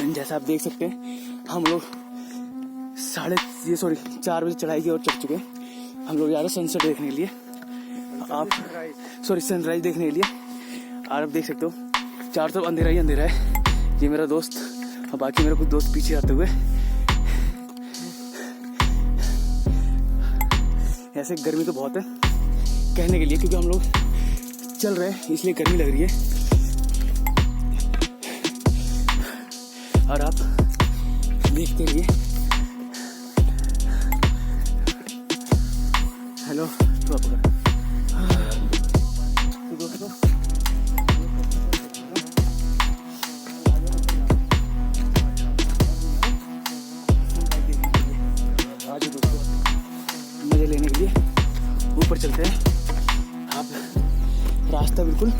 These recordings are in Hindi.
जैसा आप देख सकते हैं हम लोग 4 बजे चढ़ाई की ओर चढ़ चुके हैं। हम लोग जा रहे हैं सनसेट देखने के लिए, आप सनराइज देखने के लिए। और आप देख सकते हो चारों तरफ अंधेरा ही अंधेरा है। ये मेरा दोस्त और बाकी मेरे कुछ दोस्त पीछे आते हुए। ऐसे गर्मी तो बहुत है कहने के लिए, क्योंकि हम लोग चल रहे हैं इसलिए गर्मी लग रही है। और आप देखते रहिए। हेलो तो दोस्तों आज दोस्तों मजे लेने के लिए ऊपर चलते हैं। आप रास्ता बिल्कुल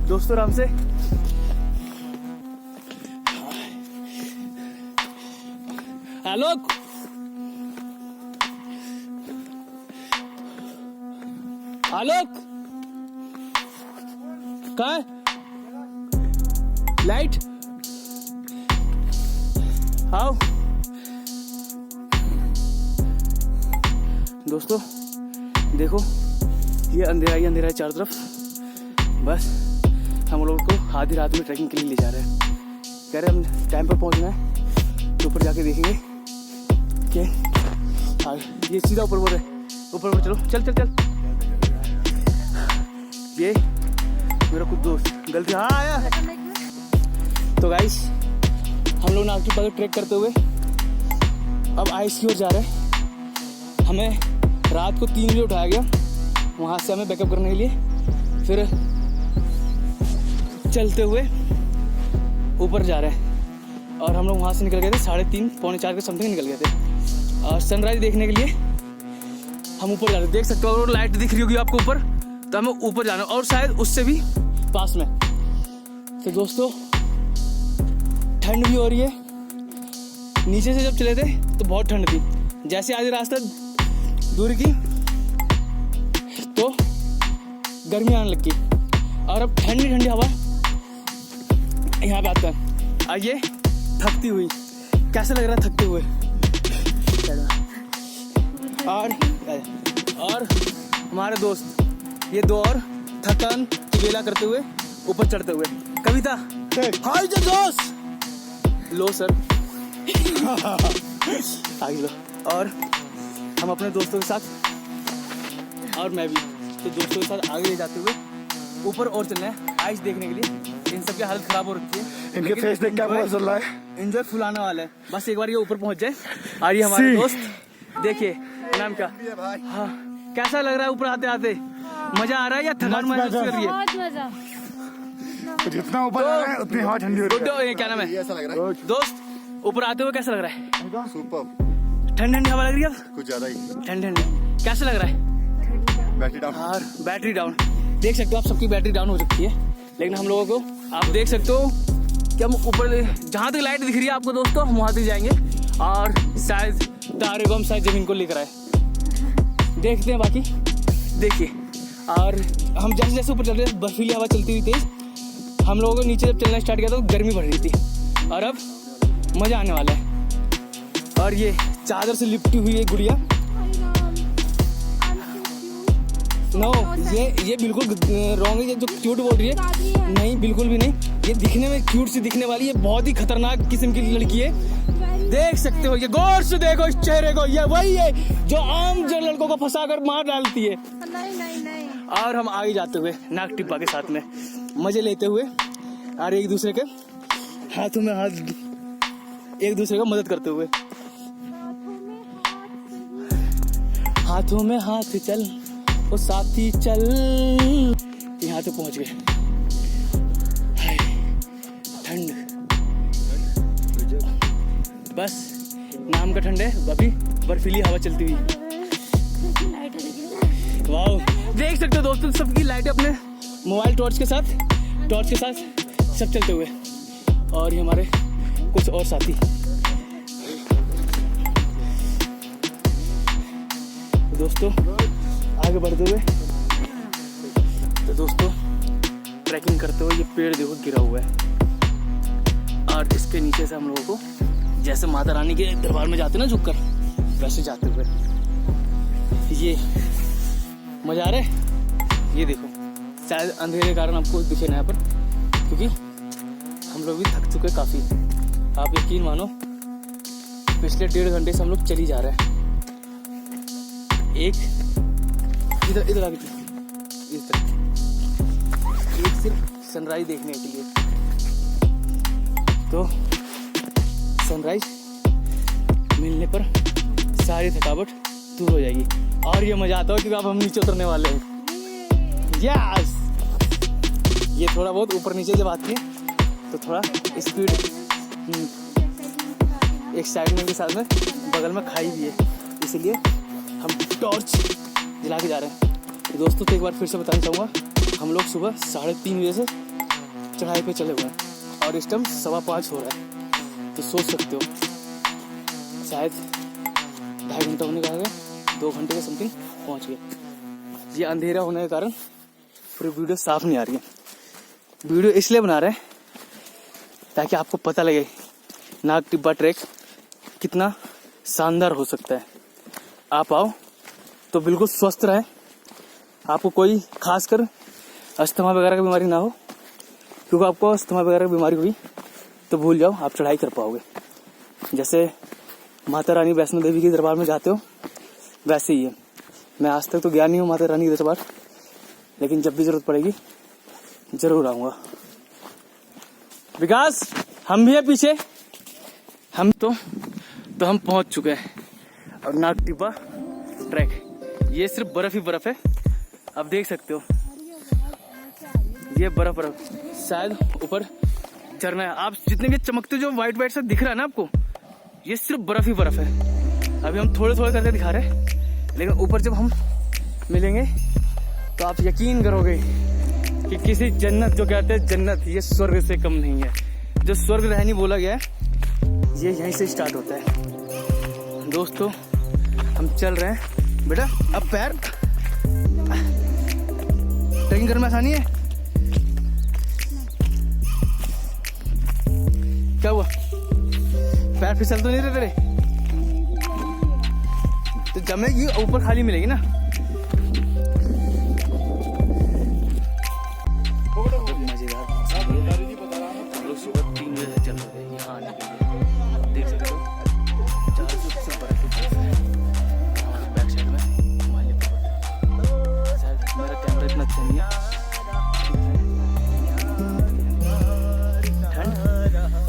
दोस्तों आराम से। आलोक आलोक कहाँ है? लाइट आओ। दोस्तों देखो ये अंधेरा ही अंधेरा है चारों तरफ। बस हम लोग को आधी रात में ट्रैकिंग के लिए ले जा रहे हैं। कह रहे हम टाइम पर पहुंचना है तो ऊपर जाके देखेंगे कि ये सीधा ऊपर बोल रहे ऊपर चलो चल चल चल। ये मेरा कुछ दोस्त गलती हाँ आया। तो गाइस हम लोग नागटी पर ट्रैक करते हुए अब आइस की ओर जा रहे हैं। हमें रात को 3 बजे उठाया गया, वहाँ से हमें बैकअप करने के लिए। फिर चलते हुए ऊपर जा रहे हैं और हम लोग वहाँ से निकल गए थे 3:30 पौने 4 के समथिंग निकल गए थे। और सनराइज देखने के लिए हम ऊपर जा रहे हैं। देख सकते हो और लाइट दिख रही होगी आपको ऊपर, तो हमें ऊपर जाना और शायद उससे भी पास में। तो दोस्तों ठंड भी हो रही है। नीचे से जब चले थे तो बहुत ठंड थी, जैसे आधी रास्ता दूर की तो गर्मी आने लगी और अब ठंडी ठंडी हवा यहाँ पे आता है। आइए थकती हुई कैसा लग रहा है थकते हुए। और हमारे दोस्त ये 2 और थकान की वेला करते हुए ऊपर चढ़ते हुए। कविता हाय दोस्त लो सर आगे लो। और हम अपने दोस्तों के साथ और मैं भी तो दोस्तों के साथ आगे ले जाते हुए ऊपर और चलना है आइस देखने के लिए। इन सब की हालत खराब हो रखी है, इनके फेस देख क्या पता चल रहा है। एंजॉय फुल आने वाला है, बस एक बार ये ऊपर पहुंच जाए। और ये हमारे दोस्त देखिए नाम क्या। हाँ कैसा लग रहा है ऊपर आते आते? मजा आ रहा है या थकान महसूस कर रही है? जितना ऊपर आ रहा है उतनी हवा ठंडी हो रही है। क्या नाम है? ऐसा लग रहा है दोस्त ऊपर आते हुए कैसा लग रहा है? सुपर ठंडी ठंडी हवा लग रही है, कुछ ज्यादा ही ठंडी ठंडी। कैसा लग रहा है? Battery down. और बैटरी डाउन देख सकते हो आप, सबकी बैटरी डाउन हो सकती है, लेकिन हम लोगों को आप देख सकते हो कि हम ऊपर जहाँ तक लाइट दिख रही है आपको दोस्तों हम वहाँ तक जाएंगे और शायद तारे को हम शायद जमीन को लेकर आए। देखते हैं बाकी देखिए। और हम जैसे जैसे ऊपर चल रहे हैं बर्फीली हवा चलती हुई तेज। हम लोगों को नीचे जब चलना स्टार्ट किया तो गर्मी बढ़ रही थी और अब मज़ा आने वाला है। और ये चादर से लिपटी हुई है गुड़िया। नो ये बिल्कुल रॉन्ग है। ये जो क्यूट बोल रही है नहीं, बिल्कुल भी नहीं। ये दिखने में क्यूट सी दिखने वाली है, बहुत ही खतरनाक किस्म की लड़की है। देख सकते हो ये गौर से देखो इस चेहरे को, ये वही है जो आम लड़कों को फंसा कर मार डालती है। नहीं। और हम आगे जाते हुए नाक टिप्पा के साथ में मजे लेते हुए और एक दूसरे के हाथों में हाथ, एक दूसरे को मदद करते हुए। हाथों में हाथ चल ओ साथी चल। यहाँ तो पहुंच गए। ठंड बस नाम का ठंड है, अभी बर्फीली हवा चलती हुई। वाओ देख सकते हो दोस्तों सबकी लाइटें अपने मोबाइल टॉर्च के साथ सब चलते हुए। और ये हमारे कुछ और साथी। दोस्तों आगे बढ़ते हुए तो दोस्तों ट्रैकिंग करते हुए ये पेड़ देखो गिरा हुआ है। और इसके नीचे से हम लोगों को जैसे माता रानी के दरबार में जाते ना झुककर, वैसे जाते हुए ये मजा आ रहा है। ये देखो, शायद अंधेरे के कारण आपको दिखे ना यहाँ पर, क्योंकि हम लोग भी थक चुके काफ़ी। आप यकीन मानो पिछले 1.5 घंटे से हम लोग चली जा रहे हैं। एक इधर आगे इस तरह, एक सिर्फ सनराइज देखने के लिए। तो सनराइज मिलने पर सारी थकावट दूर हो जाएगी और ये मजा आता हो क्योंकि अब हम नीचे उतरने वाले हैं। यस, ये थोड़ा बहुत ऊपर नीचे जब आती है तो थोड़ा स्पीड, एक साइड में के साथ में बगल में खाई भी है, इसलिए हम टॉर्च जला के जा रहे हैं। तो दोस्तों तो एक बार फिर से बताना चाहूँगा, हम लोग सुबह 3:30 बजे से चढ़ाई पे चले हुए हैं और इस टाइम 5:15 हो रहा है। तो सोच सकते हो शायद 2.5 घंटा होने का है, 2 घंटे के समथिंग पहुँच गए। ये अंधेरा होने के कारण पूरी वीडियो साफ नहीं आ रही है। वीडियो इसलिए बना रहे हैं ताकि आपको पता लगे नाग टिब्बा ट्रैक कितना शानदार हो सकता है। आप आओ तो बिल्कुल स्वस्थ रहें, आपको कोई खासकर अस्थमा वगैरह की बीमारी ना हो, क्योंकि आपको अस्थमा वगैरह की बीमारी हुई तो भूल जाओ आप चढ़ाई कर पाओगे। जैसे माता रानी वैष्णो देवी के दरबार में जाते हो वैसे ही है। मैं आज तक तो गया नहीं हूँ माता रानी के दरबार, लेकिन जब भी जरूरत पड़ेगी जरूर आऊँगा। विकास हम भी है पीछे, हम तो हम पहुँच चुके हैं। और नाग टिब्बा ट्रैक, ये सिर्फ बर्फ ही बर्फ है, आप देख सकते हो ये बर्फ शायद ऊपर झरना है। आप जितने भी चमकते जो व्हाइट व्हाइट सा दिख रहा है ना आपको, ये सिर्फ बर्फ ही बर्फ है। अभी हम थोड़े थोड़े करके दिखा रहे हैं, लेकिन ऊपर जब हम मिलेंगे तो आप यकीन करोगे कि किसी जन्नत, जो कहते हैं जन्नत, ये स्वर्ग से कम नहीं है। जो स्वर्ग रहनी बोला गया है ये यहीं से स्टार्ट होता है। दोस्तों हम चल रहे हैं बेटा, अब पैर ट्रेकिंग करने में आसानी है। क्या हुआ, पैर फिसल तो नहीं रहे तेरे? तो जमेगी, ऊपर खाली मिलेगी ना। मजेदार, हम लोग सुबह 3 बजे से चल रहे हैं यहाँ आने के लिए। देख सकते हो 400 से बर्फ है हमारे बैक साइड में, हिमालय पर्वत। शायद मेरा कैमरा इतना अच्छा नहीं है।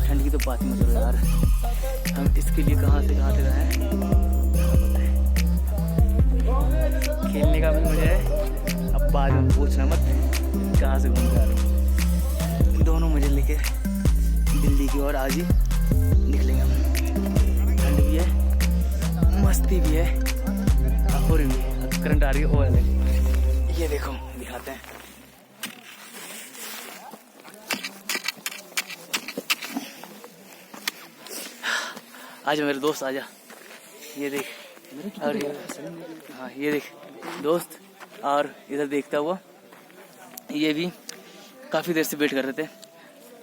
ठंड की तो बात ही मत करो यार, हम इसके लिए कहाँ से कहाँ तक आए हैं पता है। खेलने का भी मजा है, अब बाद में पूछना मत कहाँ से घूम के आ रहे हो। दोनों मजे लेके दिल्ली की ओर आज ही निकलेंगे हम। ठंड भी है, मस्ती भी है और भी है। करंट आ रही है वो अलग, ये देखो दिखाते हैं। आजा मेरे दोस्त आजा, ये देख, और ये हाँ ये देख दोस्त, और इधर देखता हुआ ये भी काफ़ी देर से वेट कर रहे थे।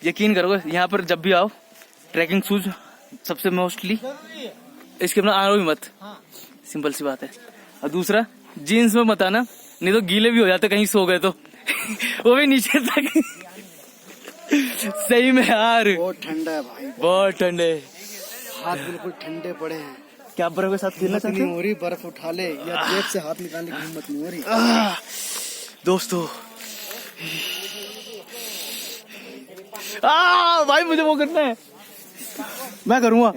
यकीन करोगे यहाँ पर जब भी आओ ट्रैकिंग शूज सबसे मोस्टली, इसके अपना आना भी मत, सिंपल सी बात है। और दूसरा जीन्स में मत आना, नहीं तो गीले भी हो जाते कहीं सो गए तो वो भी नीचे तक। सही में यार बहुत ठंडा है भाई, बहुत ठंडे, हाथ बिल्कुल ठंडे पड़े हैं। क्या बर्फ के साथ खेलना चाहते हो रही, बर्फ उठा ले या जेब से हाथ निकालने की हिम्मत नहीं हो रही। दोस्तों भाई मुझे वो करना है, मैं करूँगा।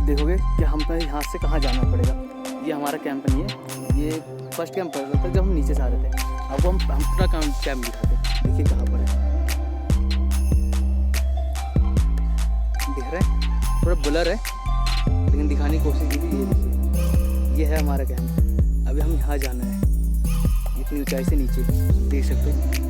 देखोगे कि हमें यहाँ से कहाँ जाना पड़ेगा। ये हमारा कैंप नहीं है, ये फर्स्ट कैंप पड़ रहा था जब हम नीचे से आ रहे थे। अब हम अपना कैंप दिखाते, देखिए कहाँ पर है, दिख रहा है, थोड़ा ब्लर है लेकिन दिखाने की कोशिश की थी। ये देखिए, ये है हमारा कैंप। अभी हम यहाँ जाना है, इतनी ऊंचाई से नीचे देख सकते हो।